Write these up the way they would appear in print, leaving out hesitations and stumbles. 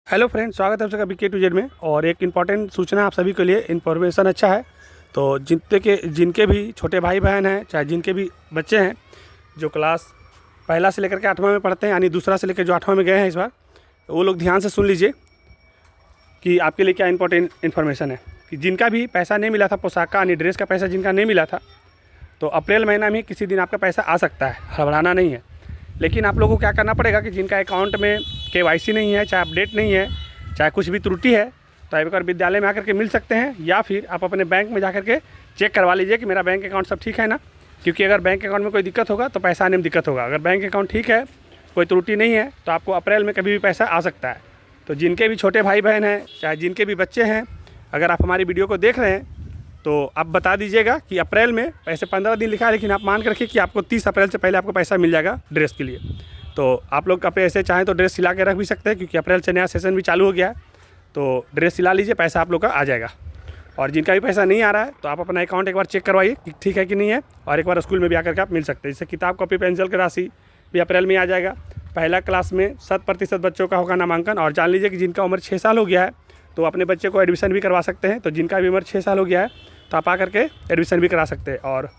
Hello friend, स्वागत है आप सबका BK टू जेड में। और एक इम्पॉर्टेंट सूचना आप सभी के लिए। इन्फॉर्मेशन अच्छा है तो जिनके भी छोटे भाई बहन हैं, चाहे जिनके भी बच्चे हैं जो क्लास पहला से लेकर के 8वां में पढ़ते हैं, यानी दूसरा से लेकर जो 8वां में गए हैं इस बार, वो लोग ध्यान से सुन लीजिए कि आपके लिए क्या इंपॉर्टेंट इन्फॉर्मेशन है। कि जिनका भी पैसा नहीं मिला था पोशाक का, यानी ड्रेस का पैसा जिनका नहीं मिला था, तो अप्रैल महीना में किसी दिन आपका पैसा आ सकता है, घबराना नहीं है। लेकिन आप लोगों को क्या करना पड़ेगा कि जिनका अकाउंट में KYC नहीं है, चाहे अपडेट नहीं है, चाहे कुछ भी त्रुटि है, तो आप एक बार विद्यालय में आकर के मिल सकते हैं, या फिर आप अपने बैंक में जाकर के चेक करवा लीजिए कि मेरा बैंक अकाउंट सब ठीक है ना। क्योंकि अगर बैंक अकाउंट में कोई दिक्कत होगा तो पैसा आने में दिक्कत होगा। अगर बैंक अकाउंट ठीक है, कोई त्रुटि नहीं है, तो आपको अप्रैल में कभी भी पैसा आ सकता है। तो जिनके भी छोटे भाई बहन हैं, चाहे जिनके भी बच्चे हैं, अगर आप हमारी वीडियो को देख रहे हैं तो आप बता दीजिएगा कि अप्रैल में पैसे 15 दिन लिखा है, लेकिन आप मान कर रखिए कि आपको 30 अप्रैल से पहले आपको पैसा मिल जाएगा ड्रेस के लिए। तो आप लोग अपने ऐसे चाहें तो ड्रेस सिला के रख भी सकते हैं, क्योंकि अप्रैल से नया सेशन भी चालू हो गया है। तो ड्रेस सिला लीजिए, पैसा आप लोग का आ जाएगा। और जिनका भी पैसा नहीं आ रहा है तो आप अपना अकाउंट एक बार चेक करवाइए कि ठीक है कि नहीं है, और एक बार स्कूल में भी आकर के आप मिल सकते हैं। जैसे किताब कॉपी पेंसिल की राशि भी अप्रैल में आ जाएगा। पहला क्लास में 100% बच्चों का होगा नामांकन। और जान लीजिए कि जिनका उम्र 6 साल हो गया है तो अपने बच्चे को एडमिशन भी करवा सकते हैं। तो जिनका भी उम्र 6 साल हो गया है तो आप आकर के एडमिशन भी करा सकते हैं। और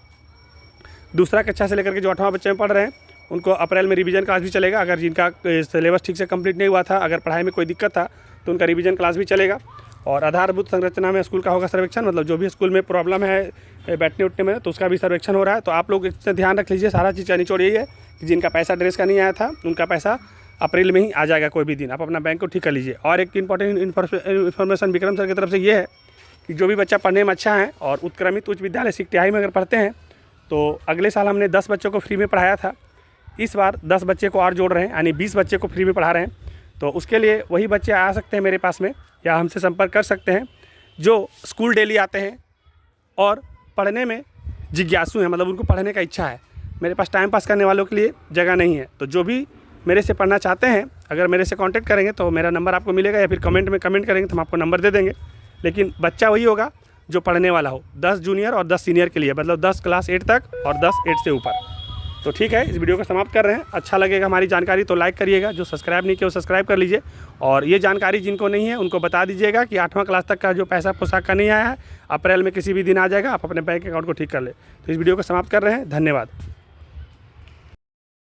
दूसरा कक्षा से लेकर के जो 8वां बच्चे में पढ़ रहे हैं उनको अप्रैल में रिवीजन क्लास भी चलेगा। अगर जिनका सिलेबस ठीक से कंप्लीट नहीं हुआ था, अगर पढ़ाई में कोई दिक्कत था, तो उनका रिवीजन क्लास भी चलेगा। और आधारभूत संरचना में स्कूल का होगा सर्वेक्षण, मतलब जो भी स्कूल में प्रॉब्लम है बैठने उठने में, तो उसका भी सर्वेक्षण हो रहा है। तो आप लोग इससे ध्यान रख लीजिए। सारा चीज़ का निचोड़ यही है कि जिनका पैसा ड्रेस का नहीं आया था उनका पैसा अप्रैल में ही आ जाएगा। कोई भी दिन आप अपना बैंक को ठीक कर लीजिए। और एक इंपॉर्टेंट इन्फॉर्मेशन विक्रम सर की तरफ से ये है कि जो भी बच्चा पढ़ने में अच्छा है और उत्क्रमित उच्च विद्यालय सिकटियाई में अगर पढ़ते हैं, तो अगले साल हमने 10 बच्चों को फ्री में पढ़ाया था। इस बार 10 बच्चे को और जोड़ रहे हैं, यानी 20 बच्चे को फ्री में पढ़ा रहे हैं। तो उसके लिए वही बच्चे आ सकते हैं मेरे पास में, या हमसे संपर्क कर सकते हैं जो स्कूल डेली आते हैं और पढ़ने में जिज्ञासु हैं, मतलब उनको पढ़ने का इच्छा है। मेरे पास टाइम पास करने वालों के लिए जगह नहीं है। तो जो भी मेरे से पढ़ना चाहते हैं, अगर मेरे से कांटेक्ट करेंगे तो मेरा नंबर आपको मिलेगा, या फिर कमेंट में कमेंट करेंगे तो हम आपको नंबर दे देंगे। लेकिन बच्चा वही होगा जो पढ़ने वाला हो। 10 जूनियर और 10 सीनियर के लिए, मतलब 10 क्लास 8 तक और 10 8 से ऊपर। तो ठीक है, इस वीडियो को समाप्त कर रहे हैं। अच्छा लगेगा हमारी जानकारी तो लाइक करिएगा, जो सब्सक्राइब नहीं किया वो सब्सक्राइब कर लीजिए। और ये जानकारी जिनको नहीं है उनको बता दीजिएगा कि 8वां क्लास तक का जो पैसा पोशाक का नहीं आया है, अप्रैल में किसी भी दिन आ जाएगा। आप अपने बैंक अकाउंट को ठीक कर ले। तो इस वीडियो को समाप्त कर रहे हैं। धन्यवाद।